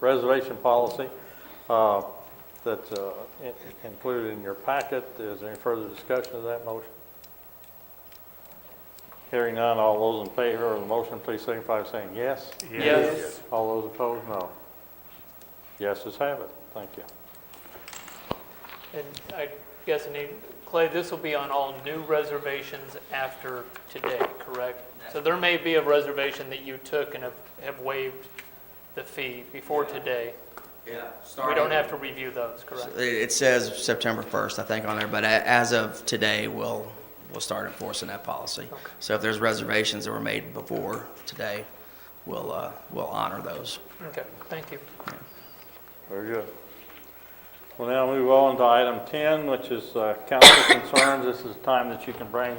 reservation policy that's included in your packet. Is there any further discussion of that motion? Hearing none, all those in favor of the motion, please signify by saying yes. Yes. All those opposed, no. Yeses have it. Thank you. And I guess, Clay, this will be on all new reservations after today, correct? So there may be a reservation that you took and have waived the fee before today. Yeah. We don't have to review those, correct? It says September 1st, I think, on there, but as of today, we'll start enforcing that policy. Okay. So if there's reservations that were made before today, we'll honor those. Okay, thank you. Very good. We'll now move on to item 10, which is council concerns. This is time that you can bring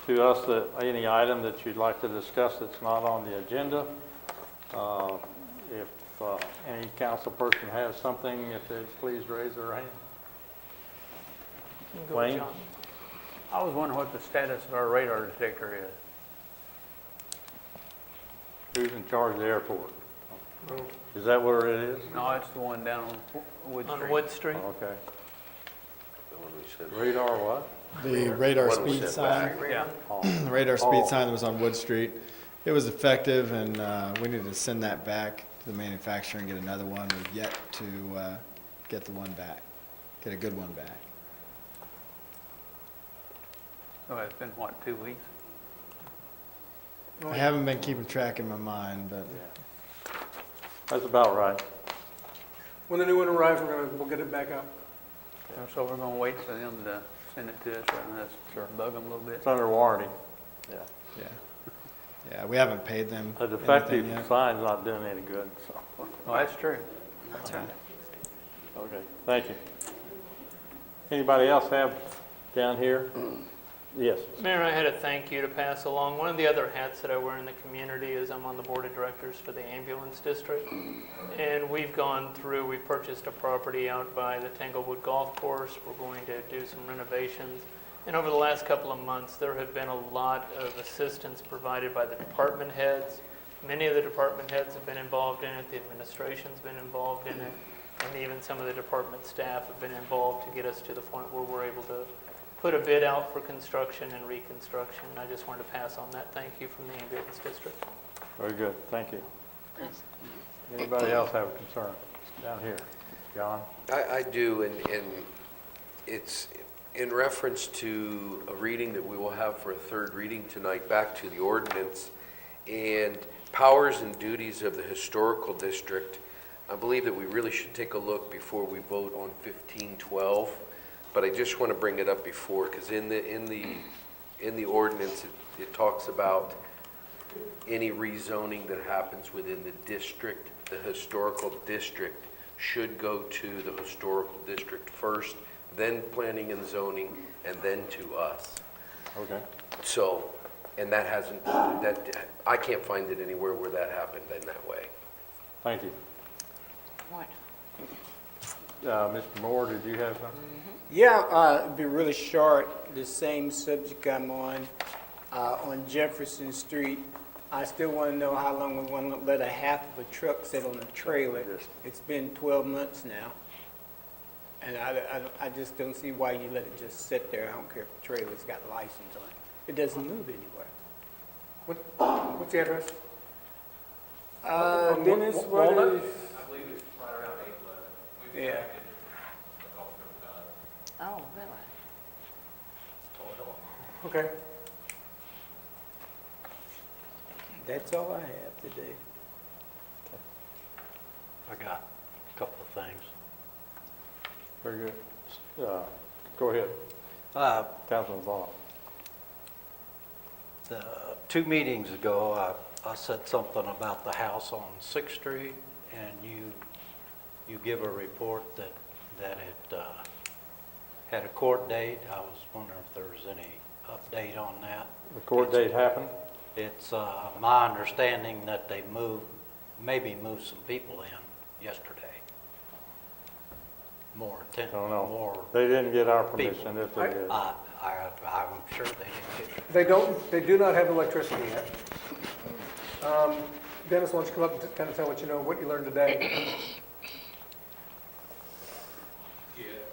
to us any item that you'd like to discuss that's not on the agenda. If any council person has something, if they'd please raise their hand. You can go, Wayne? John. I was wondering what the status of our radar detector is. Who's in charge of the airport? Is that where it is? No, it's the one down on Wood Street. On Wood Street? Okay. The one we said- Radar what? The radar One we speed sent sign, back. Yeah. the radar speed sign that was on Wood Street, it was effective, and we need to send that back to the manufacturer and get another one. We've yet to get the one back, get a good one back. So it's been, what, 2 weeks? I haven't been keeping track in my mind, but That's about right. When the new one arrives, we'll get it back up. So we're gonna wait for them to send it to us, rather than us bug them a little bit. It's under warranty. Yeah. yeah, we haven't paid them A defective anything yet. sign's not doing any good, so. Well, that's true. That's right. Okay, thank you. Anybody else have down here? Yes. Mayor, I had a thank you to pass along. One of the other hats that I wear in the community is I'm on the board of directors for the ambulance district. And we've gone through, we purchased a property out by the Tanglewood Golf Course. We're going to do some renovations. And over the last couple of months, there have been a lot of assistance provided by the department heads. Many of the department heads have been involved in it. The administration's been involved in it. and even some of the department staff have been involved to get us to the point where we're able to put a bid out for construction and reconstruction. I just wanted to pass on that thank you from the ambulance district. Very good, thank you. Anybody else have a concern? Down here, John? I do, and it's in reference to a reading that we will have for a third reading tonight, back to the ordinance, and powers and duties of the historical district. I believe that we really should take a look before we vote on 1512, but I just want to bring it up before, because in the ordinance, it talks about any rezoning that happens within the district. The historical district should go to the historical district first, then planning and zoning, and then to us. Okay. So, and that hasn't, I can't find it anywhere where that happened in that way. Thank you. What? Mr. Moore, did you have something? Yeah, it'd be really short. The same subject I'm on Jefferson Street. I still want to know how long we want to let a half of a truck sit on a trailer. It's been 12 months now. And I just don't see why you let it just sit there. I don't care if the trailer's got a license on it. It doesn't move anywhere. What's the address? Dennis, what Walnut? is? I believe it's right around 811. Yeah. Oh, really? Okay. That's all I have today. I got a couple of things. Very good. Go ahead. Councilman Vaughn. The 2 meetings ago, I said something about the house on 6th Street, and you give a report that it had a court date. I was wondering if there was any update on that. The court date happened? It's my understanding that they maybe moved some people in yesterday. Don't know. They didn't get our permission if they did. I'm sure they didn't get it. They do not have electricity yet. Dennis, why don't you come up and kind of tell what you know, what you learned today?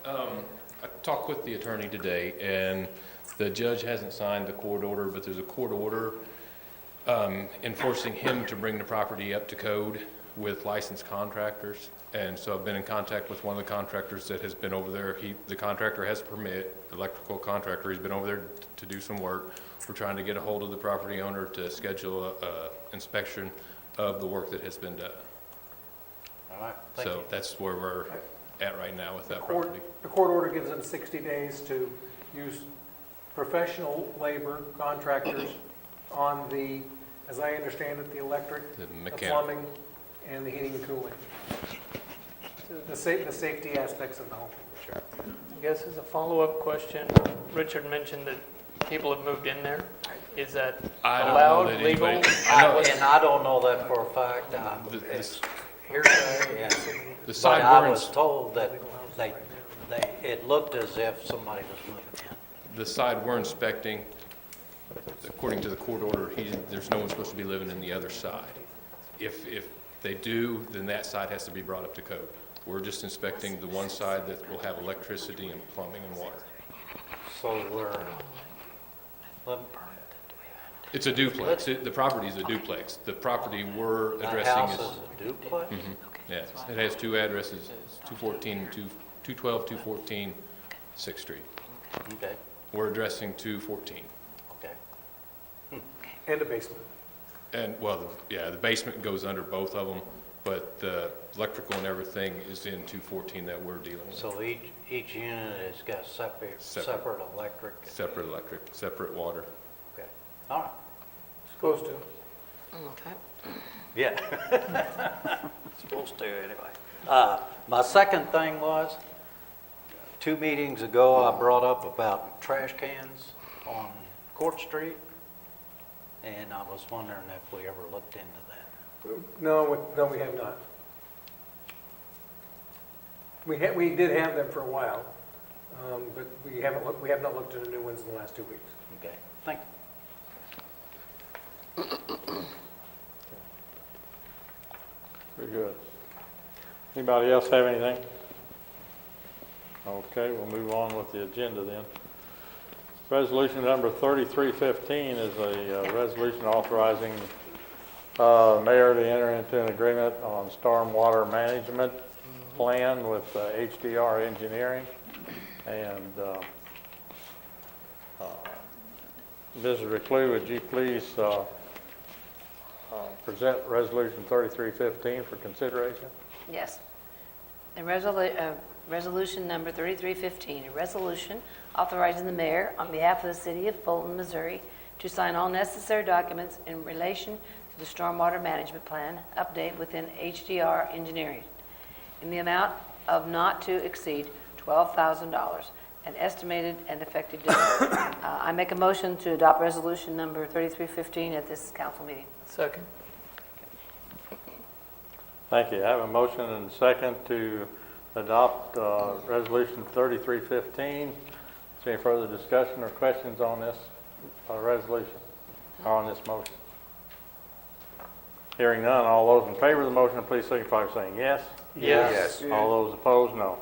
I talked with the attorney today, and the judge hasn't signed the court order, but there's a court order enforcing him to bring the property up to code with licensed contractors. And so I've been in contact with one of the contractors that has been over there. The contractor has a permit, electrical contractor. He's been over there to do some work. We're trying to get a hold of the property owner to schedule a inspection of the work that has been done. All right, thank you. So that's where we're at right now with that property. The court order gives them 60 days to use professional labor contractors on the, as I understand it, the electric, the plumbing, and the heating and cooling. The safety aspects of the home. Sure. I guess as a follow-up question, Richard mentioned that people have moved in there. Is that allowed, legal? And I don't know that for a fact. It's hearsay, but I was told that it looked as if somebody was moving in. The side we're inspecting, according to the court order, there's no one supposed to be living in the other side. If they do, then that side has to be brought up to code. We're just inspecting the one side that will have electricity and plumbing and water. So It's a duplex. The property is a duplex. The property we're addressing is... The house is a duplex? Yes, it has 2 addresses, 214 and 212, 214, 6th Street. Okay. We're addressing 214. Okay. And a basement. And, well, the basement goes under both of them, but the electrical and everything is in 214 that we're dealing with. So each unit has got separate electric? Separate electric, separate water. Okay, all right. Supposed to. Okay. Yeah. Supposed to, anyway. My second thing was, 2 meetings ago, I brought up about trash cans on Court Street, and I was wondering if we ever looked into that. No, we have not. We did have them for a while, but we have not looked into new ones in the last 2 weeks. Okay, thank you. Very good. Anybody else have anything? Okay, we'll move on with the agenda then. Resolution number 3315 is a resolution authorizing mayor to enter into an agreement on stormwater management plan with HDR Engineering. And Mrs. Reclus, would you please present resolution 3315 for consideration? Yes. And resolution number 3315, a resolution authorizing the mayor on behalf of the city of Fulton, Missouri, to sign all necessary documents in relation to the stormwater management plan update within HDR Engineering in the amount of not to exceed $12,000 and estimated and effective date. I make a motion to adopt resolution number 3315 at this council meeting. Second. Thank you. I have a motion and a second to adopt resolution 3315. Is there any further discussion or questions on this resolution or on this motion? Hearing none, all those in favor of the motion, please signify by saying yes. Yes. All those opposed, no.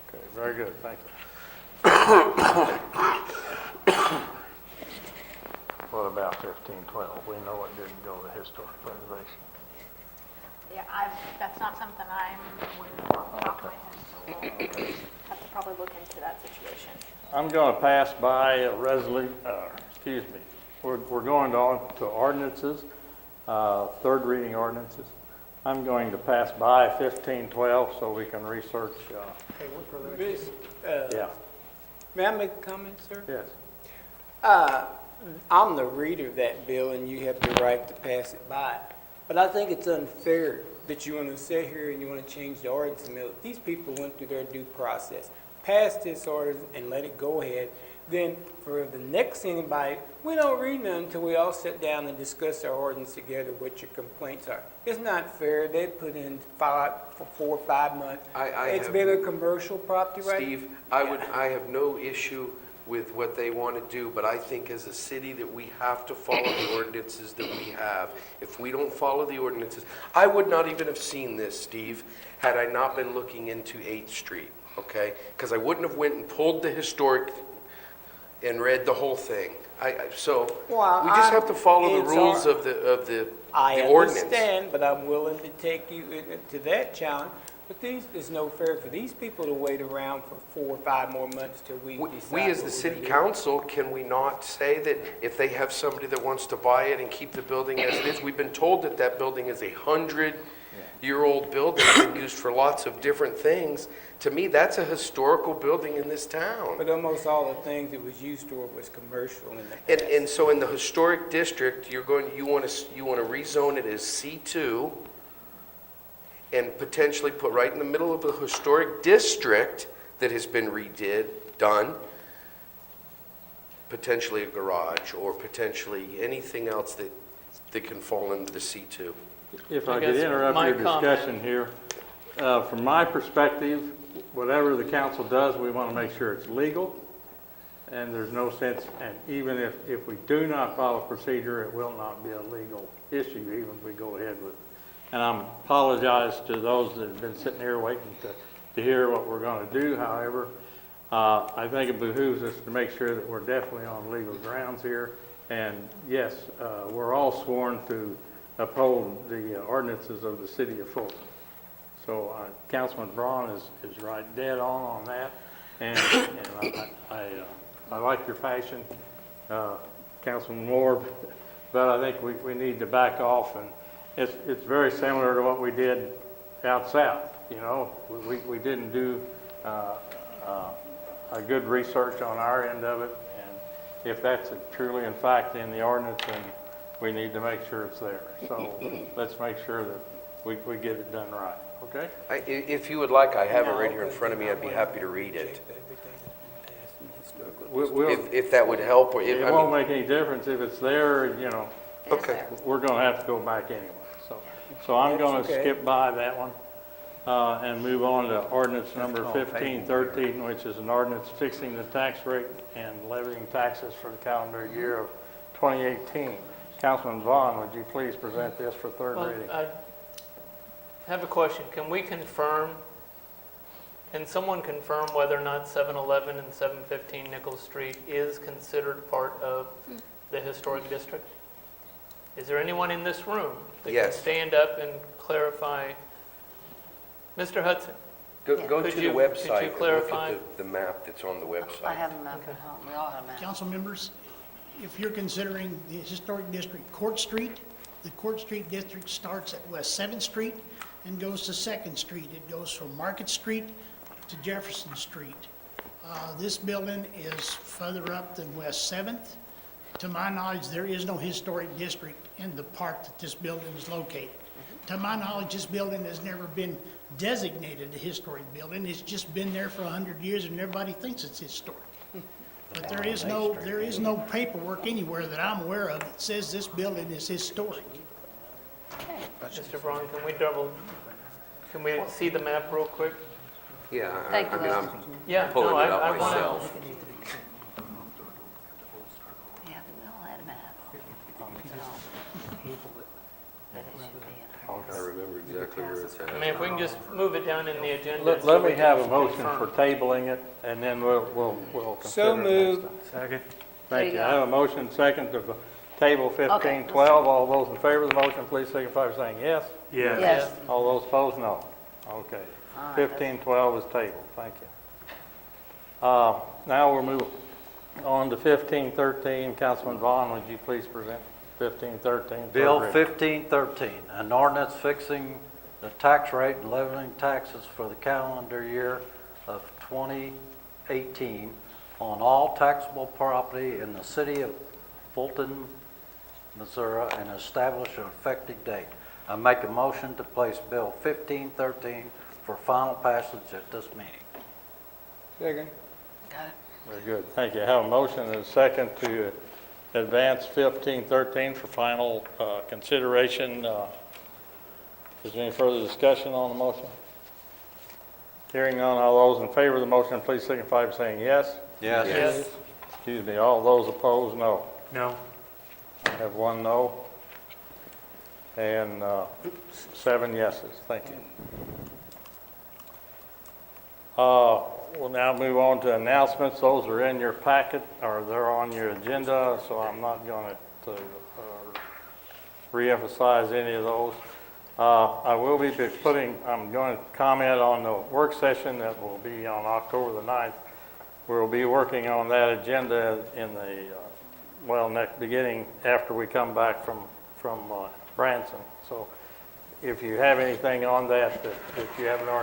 Okay, very good. Thank you. What about 1512? We know it didn't go to historic preservation. Yeah, that's not something I'm aware of off the top of my head, so we'll have to probably look into that situation. I'm going to pass by a resolution, excuse me, we're going on to ordinances, third reading ordinances. I'm going to pass by 1512 so we can research, yeah. May I make a comment, sir? Yes. I'm the reader of that bill, and you have the right to pass it by. But I think it's unfair that you want to sit here and you want to change the ordinance in the middle. These people went through their due process, passed this ordinance and let it go ahead. Then for the next anybody, we don't read none until we all sit down and discuss our ordinance together, what your complaints are. It's not fair. They put in 4 or 5 months. It's been a commercial property, right? Steve, I have no issue with what they want to do, but I think as a city that we have to follow the ordinances that we have. If we don't follow the ordinances, I would not even have seen this, Steve, had I not been looking into 8th Street, okay? Because I wouldn't have went and pulled the historic and read the whole thing. So we just have to follow the rules of the ordinance. I understand, but I'm willing to take you to that challenge. But there's no fair for these people to wait around for 4 or 5 more months till we decide. We as the city council, can we not say that if they have somebody that wants to buy it and keep the building as it is? We've been told that that building is a 100-year-old building, been used for lots of different things. To me, that's a historical building in this town. But almost all the things it was used for was commercial in the past. And so in the historic district, you want to rezone it as C2 and potentially put right in the middle of the historic district that has been done, potentially a garage or potentially anything else that can fall into the C2. If I could interrupt your discussion here, from my perspective, whatever the council does, we want to make sure it's legal, and there's no sense, and even if we do not follow procedure, it will not be a legal issue, even if we go ahead with it. And I apologize to those that have been sitting here waiting to hear what we're going to do. However, I think it behooves us to make sure that we're definitely on legal grounds here. And yes, we're all sworn to uphold the ordinances of the city of Fulton. So Councilman Braun is right dead on that. And I like your passion, Councilman Moore, but I think we need to back off. And it's very similar to what we did out south. You know, we didn't do a good research on our end of it, and if that's truly in fact in the ordinance, then we need to make sure it's there. So let's make sure that we get it done right, okay? If you would like, I have it right here in front of me. I'd be happy to read it. If that would help. Or it won't make any difference if it's there, you know. Okay. We're going to have to go back anyway. So I'm going to skip by that one and move on to ordinance number 1513, which is an ordinance fixing the tax rate and levying taxes for the calendar year of 2018. Councilman Vaughn, would you please present this for third reading? I have a question. Can we confirm, can someone confirm whether or not 711 and 715 Nichols Street is considered part of the historic district? Is there anyone in this room that can Yes. stand up and clarify? Mr. Hudson? Go Could to the you- website could you and look clarify? at the map that's on the website. I have a map at home. We all have a map. Council members, if you're considering the historic district Court Street, the Court Street district starts at West 7th Street and goes to 2nd Street. It goes from Market Street to Jefferson Street. This building is further up than West 7th. To my knowledge, there is no historic district in the part that this building is located. To my knowledge, this building has never been designated a historic building. It's just been there for 100 years and everybody thinks it's historic. But there is no paperwork anywhere that I'm aware of that says this building is historic. Mr. Braun, can we see the map real quick? Yeah, Thank I you, mean, Les. I'm Yeah, pulling no, it up I wanna- myself. Yeah, we all had a map. I remember exactly where it's I at. mean, if we can just move it down in the agenda. Let so me we have a can motion confirm. for tabling it, and then we'll consider it next moved. time. Second. There Thank you you. I go. have a motion second to table 1512. All those in favor of the motion, please signify by saying yes. Yes. Yes. All those opposed, no. Okay. All right, 1512 is tabled. Thank you. Now we'll move on to 1513. Councilman Vaughn, would you please present 1513? Bill third reading. 1513, an ordinance fixing the tax rate and levying taxes for the calendar year of 2018 on all taxable property in the city of Fulton, Missouri, and establish an effective date. I make a motion to place Bill 1513 for final passage at this meeting. Second. Got it. Very good. Thank you. I have a motion and a second to advance 1513 for final consideration. Is there any further discussion on the motion? Hearing none, all those in favor of the motion, please signify by saying yes. Yes. Yes. Excuse me, all those opposed, no. No. I have one no. And 7 yeses. Thank you. We'll now move on to announcements. Those are in your packet, or they're on your agenda, so I'm not going to reemphasize any of those. I will be I'm going to comment on the work session that will be on October the 9th. We'll be working on that agenda in the, beginning after we come back from Branson. So if you have anything on that you haven't already